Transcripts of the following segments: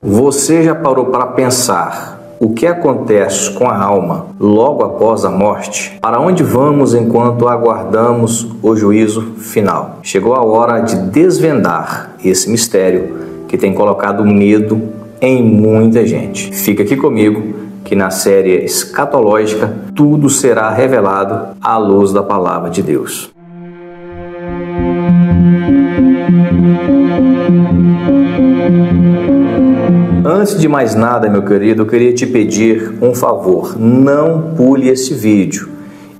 Você já parou para pensar o que acontece com a alma logo após a morte? Para onde vamos enquanto aguardamos o juízo final? Chegou a hora de desvendar esse mistério que tem colocado medo em muita gente. Fica aqui comigo que na série escatológica tudo será revelado à luz da palavra de Deus. Antes de mais nada, meu querido, eu queria te pedir um favor. Não pule esse vídeo.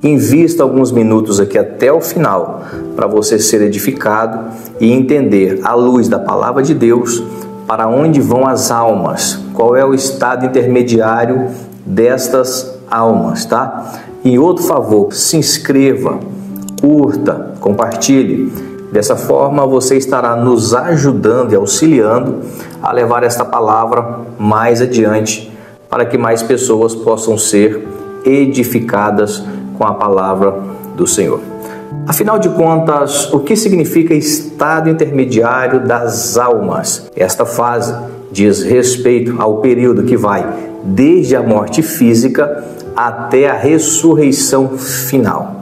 Invista alguns minutos aqui até o final para você ser edificado e entender, à luz da palavra de Deus, para onde vão as almas, qual é o estado intermediário destas almas, tá? E outro favor, se inscreva, curta, compartilhe. Dessa forma você estará nos ajudando e auxiliando a levar esta palavra mais adiante, para que mais pessoas possam ser edificadas com a palavra do Senhor. Afinal de contas, o que significa estado intermediário das almas? Esta fase diz respeito ao período que vai desde a morte física até a ressurreição final.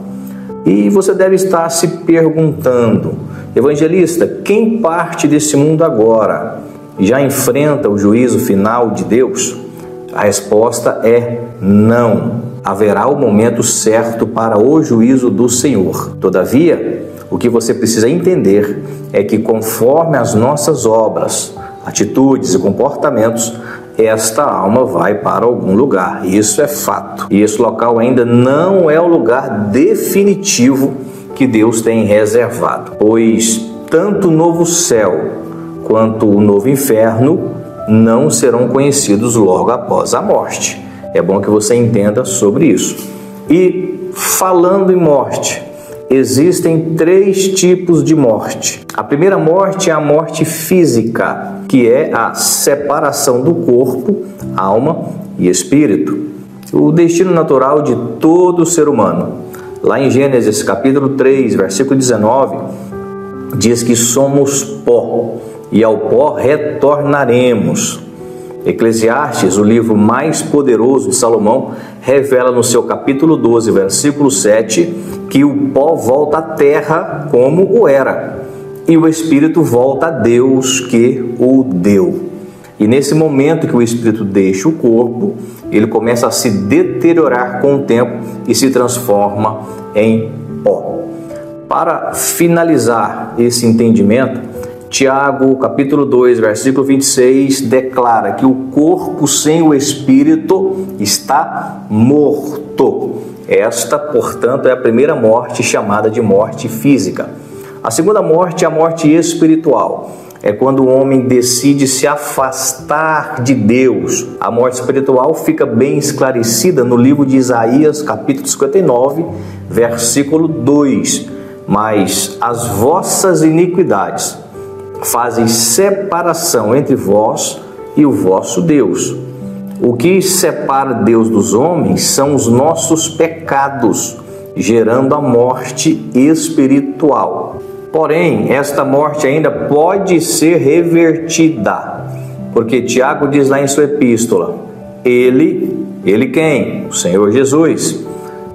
E você deve estar se perguntando, evangelista, quem parte desse mundo agora já enfrenta o juízo final de Deus? A resposta é não. Haverá o momento certo para o juízo do Senhor. Todavia, o que você precisa entender é que conforme as nossas obras, atitudes e comportamentos, esta alma vai para algum lugar. Isso é fato. E esse local ainda não é o lugar definitivo que Deus tem reservado, pois tanto o novo céu quanto o novo inferno não serão conhecidos logo após a morte. É bom que você entenda sobre isso. E falando em morte, existem 3 tipos de morte. A primeira morte é a morte física, que é a separação do corpo, alma e espírito. O destino natural de todo ser humano. Lá em Gênesis capítulo 3, versículo 19, diz que somos pó e ao pó retornaremos. Eclesiastes, o livro mais poderoso de Salomão, revela no seu capítulo 12, versículo 7, que o pó volta à terra como o era, e o espírito volta a Deus que o deu. E nesse momento que o espírito deixa o corpo, ele começa a se deteriorar com o tempo e se transforma em pó. Para finalizar esse entendimento, Tiago, capítulo 2, versículo 26, declara que o corpo sem o espírito está morto. Esta, portanto, é a primeira morte, chamada de morte física. A segunda morte é a morte espiritual. É quando o homem decide se afastar de Deus. A morte espiritual fica bem esclarecida no livro de Isaías, capítulo 59, versículo 2. Mas as vossas iniquidades fazem separação entre vós e o vosso Deus. O que separa Deus dos homens são os nossos pecados, gerando a morte espiritual. Porém, esta morte ainda pode ser revertida, porque Tiago diz lá em sua epístola, Ele quem? O Senhor Jesus,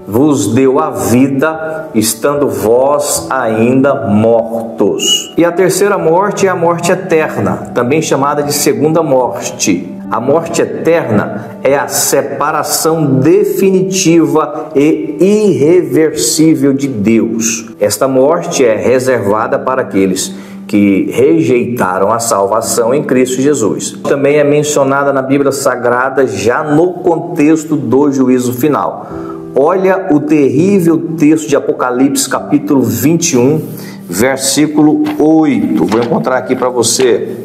vos deu a vida, estando vós ainda mortos. E a terceira morte é a morte eterna, também chamada de segunda morte. A morte eterna é a separação definitiva e irreversível de Deus. Esta morte é reservada para aqueles que rejeitaram a salvação em Cristo Jesus. Também é mencionada na Bíblia Sagrada já no contexto do juízo final. Olha o terrível texto de Apocalipse, capítulo 21, versículo 8. Vou encontrar aqui para você.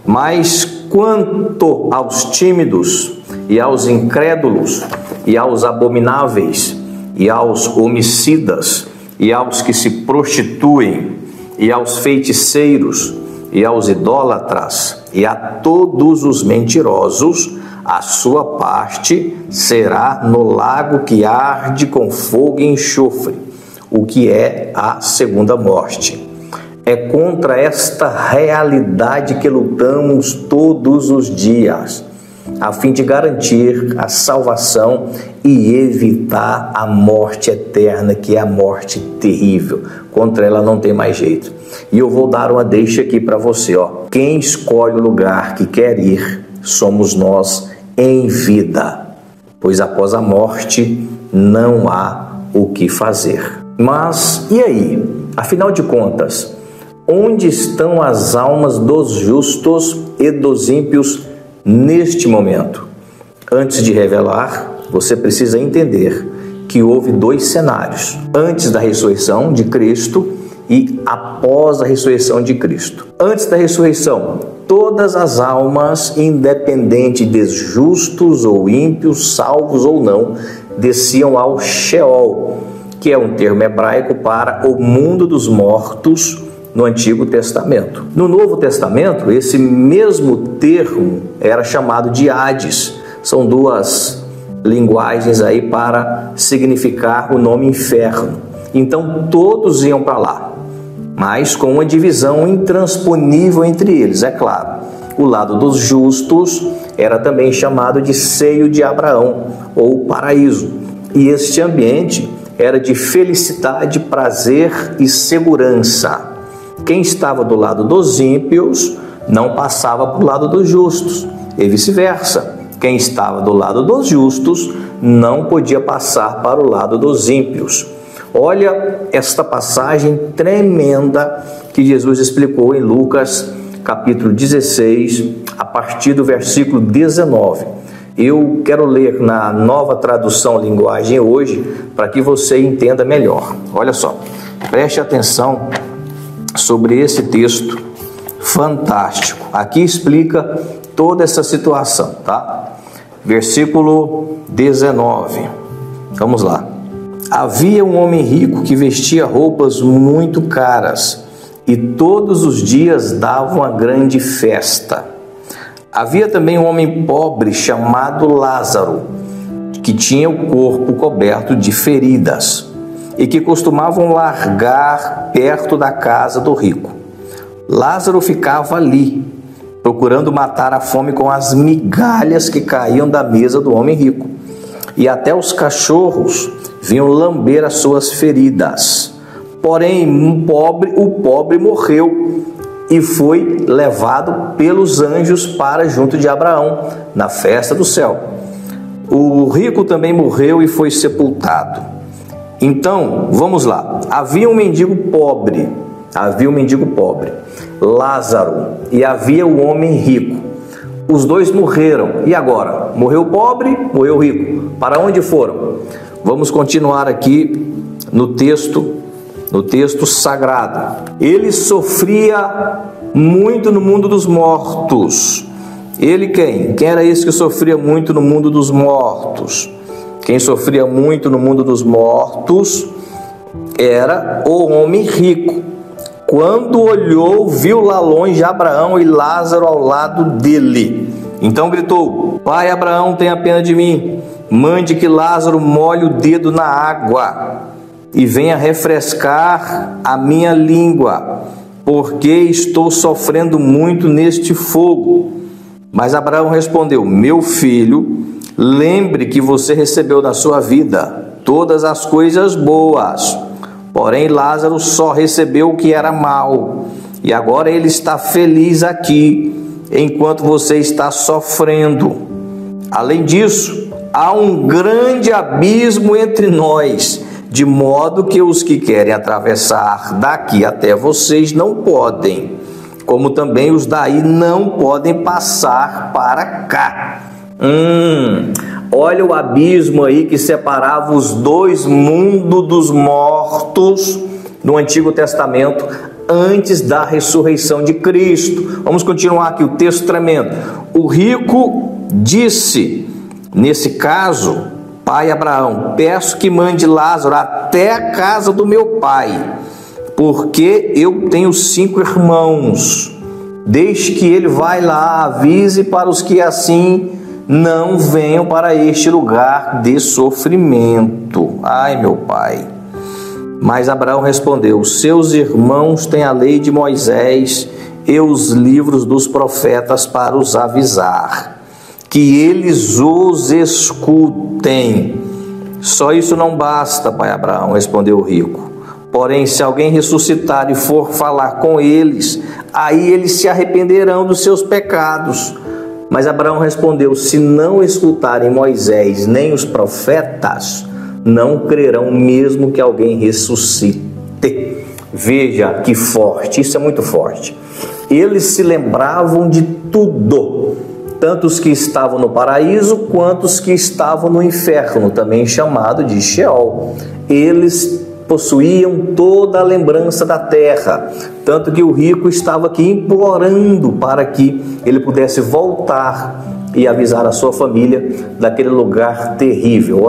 Mas quanto aos tímidos e aos incrédulos e aos abomináveis e aos homicidas e aos que se prostituem e aos feiticeiros e aos idólatras e a todos os mentirosos, a sua parte será no lago que arde com fogo e enxofre, o que é a segunda morte. É contra esta realidade que lutamos todos os dias, a fim de garantir a salvação e evitar a morte eterna, que é a morte terrível. Contra ela não tem mais jeito. E eu vou dar uma deixa aqui para você, ó. Quem escolhe o lugar que quer ir somos nós em vida, pois após a morte não há o que fazer. Mas e aí? Afinal de contas, onde estão as almas dos justos e dos ímpios neste momento? Antes de revelar, você precisa entender que houve dois cenários: antes da ressurreição de Cristo e após a ressurreição de Cristo. Antes da ressurreição, todas as almas, independente de justos ou ímpios, salvos ou não, desciam ao Sheol, que é um termo hebraico para o mundo dos mortos no Antigo Testamento. No Novo Testamento, esse mesmo termo era chamado de Hades. São duas linguagens aí para significar o nome inferno. Então todos iam para lá, mas com uma divisão intransponível entre eles, é claro. O lado dos justos era também chamado de seio de Abraão, ou paraíso. E este ambiente era de felicidade, prazer e segurança. Quem estava do lado dos ímpios não passava para o lado dos justos, e vice-versa. Quem estava do lado dos justos não podia passar para o lado dos ímpios. Olha esta passagem tremenda que Jesus explicou em Lucas, capítulo 16, a partir do versículo 19. Eu quero ler na Nova Tradução Linguagem hoje, para que você entenda melhor. Olha só, preste atenção sobre esse texto fantástico. Aqui explica toda essa situação, tá? Versículo 19. Vamos lá. Havia um homem rico que vestia roupas muito caras e todos os dias dava uma grande festa. Havia também um homem pobre chamado Lázaro, que tinha o corpo coberto de feridas e que costumavam largar perto da casa do rico. Lázaro ficava ali, procurando matar a fome com as migalhas que caíam da mesa do homem rico. E até os cachorros vinham lamber as suas feridas. Porém, o pobre morreu e foi levado pelos anjos para junto de Abraão, na festa do céu. O rico também morreu e foi sepultado. Então, vamos lá. Havia um mendigo pobre, Lázaro, e havia o homem rico. Os dois morreram. E agora? Morreu o pobre, morreu o rico. Para onde foram? Vamos continuar aqui no texto sagrado. Ele sofria muito no mundo dos mortos. Ele quem? Quem era esse que sofria muito no mundo dos mortos? Quem sofria muito no mundo dos mortos era o homem rico. Quando olhou, viu lá longe Abraão e Lázaro ao lado dele. Então gritou: Pai Abraão, tenha pena de mim. Mande que Lázaro molhe o dedo na água e venha refrescar a minha língua, porque estou sofrendo muito neste fogo. Mas Abraão respondeu: Meu filho, lembre que você recebeu na sua vida todas as coisas boas. Porém, Lázaro só recebeu o que era mal, e agora ele está feliz aqui, enquanto você está sofrendo. Além disso, há um grande abismo entre nós, de modo que os que querem atravessar daqui até vocês não podem, como também os daí não podem passar para cá. Olha o abismo aí que separava os dois mundos dos mortos no Antigo Testamento, antes da ressurreição de Cristo. Vamos continuar aqui, o texto tremendo. O rico disse, nesse caso, pai Abraão: peço que mande Lázaro até a casa do meu pai, porque eu tenho 5 irmãos. Deixe que ele vá lá, avise para os que assim não venham para este lugar de sofrimento. Ai, meu pai. Mas Abraão respondeu: seus irmãos têm a lei de Moisés e os livros dos profetas para os avisar, que eles os escutem. Só isso não basta, pai Abraão, respondeu o rico. Porém, se alguém ressuscitar e for falar com eles, aí eles se arrependerão dos seus pecados. Mas Abraão respondeu: se não escutarem Moisés nem os profetas, não crerão mesmo que alguém ressuscite. Veja que forte, isso é muito forte. Eles se lembravam de tudo, tanto os que estavam no paraíso quanto os que estavam no inferno, também chamado de Sheol. Eles possuíam toda a lembrança da terra, tanto que o rico estava aqui implorando para que ele pudesse voltar e avisar a sua família daquele lugar terrível.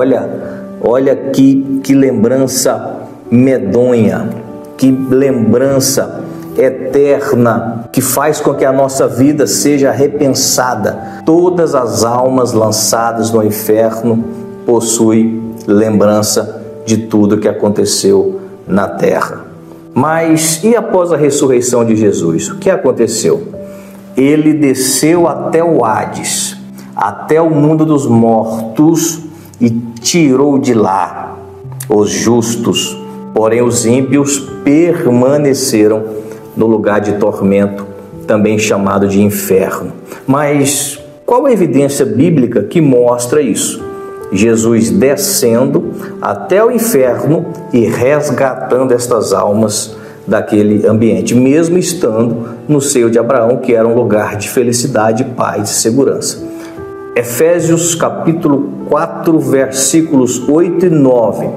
Olha que lembrança medonha, que lembrança eterna, que faz com que a nossa vida seja repensada. Todas as almas lançadas no inferno possuem lembrança de tudo que aconteceu na terra. Mas e após a ressurreição de Jesus? O que aconteceu? Ele desceu até o Hades, até o mundo dos mortos, e tirou de lá os justos. Porém, os ímpios permaneceram no lugar de tormento, também chamado de inferno. Mas qual a evidência bíblica que mostra isso? Jesus descendo até o inferno e resgatando estas almas daquele ambiente, mesmo estando no seio de Abraão, que era um lugar de felicidade, paz e segurança. Efésios capítulo 4, versículos 8 e 9.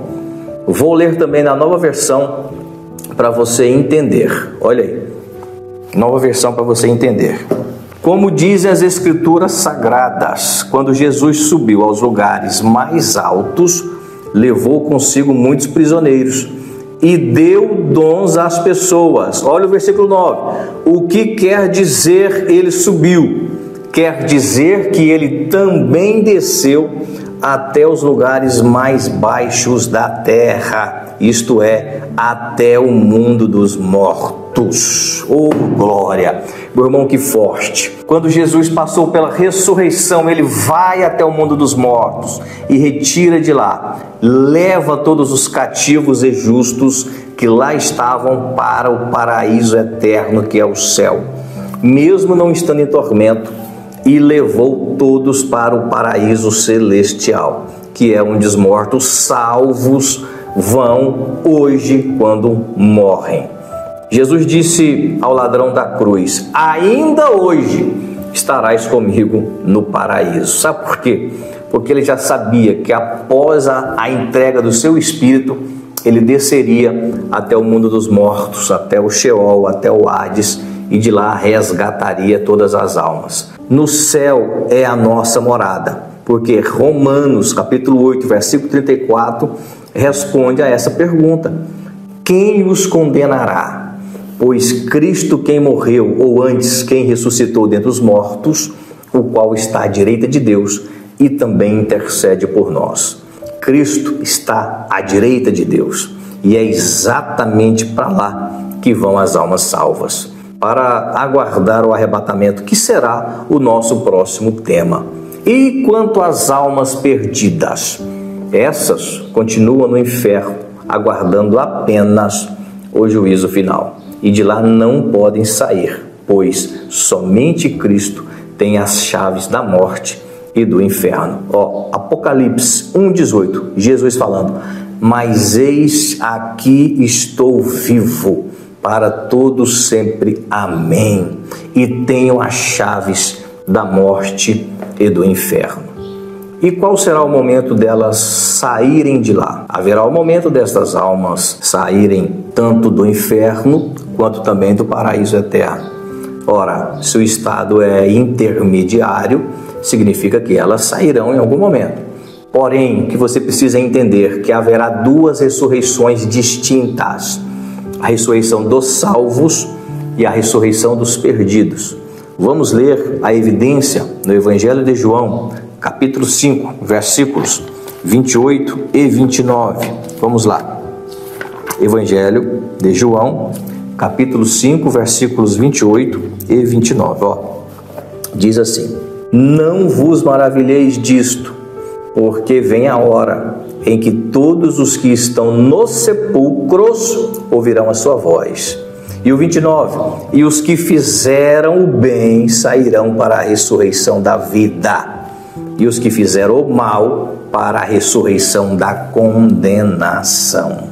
Vou ler também na nova versão para você entender. Olha aí, nova versão para você entender. Como dizem as escrituras sagradas, quando Jesus subiu aos lugares mais altos, levou consigo muitos prisioneiros e deu dons às pessoas. Olha o versículo 9. O que quer dizer ele subiu? Quer dizer que ele também desceu até os lugares mais baixos da terra, isto é, até o mundo dos mortos. Oh, glória! Meu irmão, que forte! Quando Jesus passou pela ressurreição, ele vai até o mundo dos mortos e retira de lá, leva todos os cativos e justos que lá estavam para o paraíso eterno, que é o céu, mesmo não estando em tormento, e levou todos para o paraíso celestial, que é onde os mortos salvos vão hoje quando morrem. Jesus disse ao ladrão da cruz: ainda hoje estarás comigo no paraíso. Sabe por quê? Porque ele já sabia que após a entrega do seu espírito, ele desceria até o mundo dos mortos, até o Sheol, até o Hades, e de lá resgataria todas as almas. No céu é a nossa morada, porque Romanos capítulo 8, versículo 34, responde a essa pergunta: quem os condenará? Pois Cristo quem morreu, ou antes quem ressuscitou dentre os mortos, o qual está à direita de Deus e também intercede por nós. Cristo está à direita de Deus e é exatamente para lá que vão as almas salvas, para aguardar o arrebatamento, que será o nosso próximo tema. E quanto às almas perdidas, essas continuam no inferno, aguardando apenas o juízo final, e de lá não podem sair, pois somente Cristo tem as chaves da morte e do inferno. Apocalipse 1,18, Jesus falando: mas eis aqui estou vivo para todos sempre, amém, e tenho as chaves da morte e do inferno. E qual será o momento delas saírem de lá? Haverá o momento destas almas saírem tanto do inferno quanto também do paraíso eterno. Ora, se o estado é intermediário, significa que elas sairão em algum momento. Porém, que você precisa entender que haverá duas ressurreições distintas: a ressurreição dos salvos e a ressurreição dos perdidos. Vamos ler a evidência no Evangelho de João, capítulo 5, versículos 28 e 29. Vamos lá. Evangelho de João, capítulo 5, versículos 28 e 29. Diz assim: não vos maravilheis disto, porque vem a hora em que todos os que estão nos sepulcros ouvirão a sua voz. E o 29, e os que fizeram o bem sairão para a ressurreição da vida, e os que fizeram o mal para a ressurreição da condenação.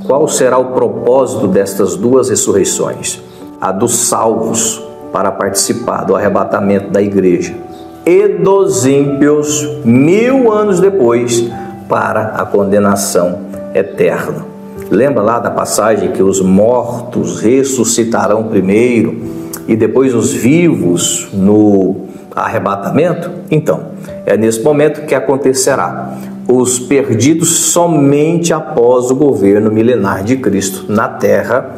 Qual será o propósito destas duas ressurreições? A dos salvos, para participar do arrebatamento da igreja, e dos ímpios, 1000 anos depois, para a condenação eterna. Lembra lá da passagem que os mortos ressuscitarão primeiro e depois os vivos no arrebatamento? Então, é nesse momento que acontecerá. Os perdidos somente após o governo milenar de Cristo na terra,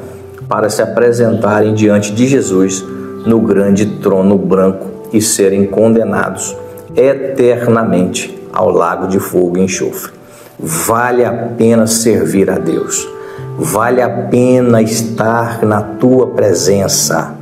para se apresentarem diante de Jesus no grande trono branco e serem condenados eternamente ao lago de fogo e enxofre. Vale a pena servir a Deus, vale a pena estar na tua presença,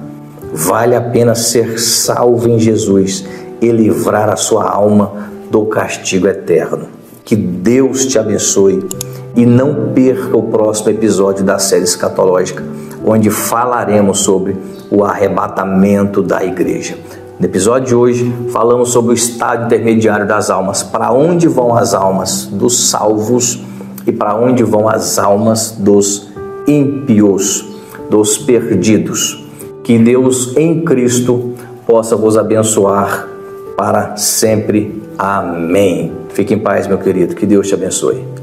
vale a pena ser salvo em Jesus e livrar a sua alma do castigo eterno. Que Deus te abençoe e não perca o próximo episódio da série escatológica, onde falaremos sobre o arrebatamento da igreja. No episódio de hoje, falamos sobre o estado intermediário das almas, para onde vão as almas dos salvos e para onde vão as almas dos ímpios, dos perdidos. Que Deus em Cristo possa vos abençoar para sempre. Amém. Fique em paz, meu querido. Que Deus te abençoe.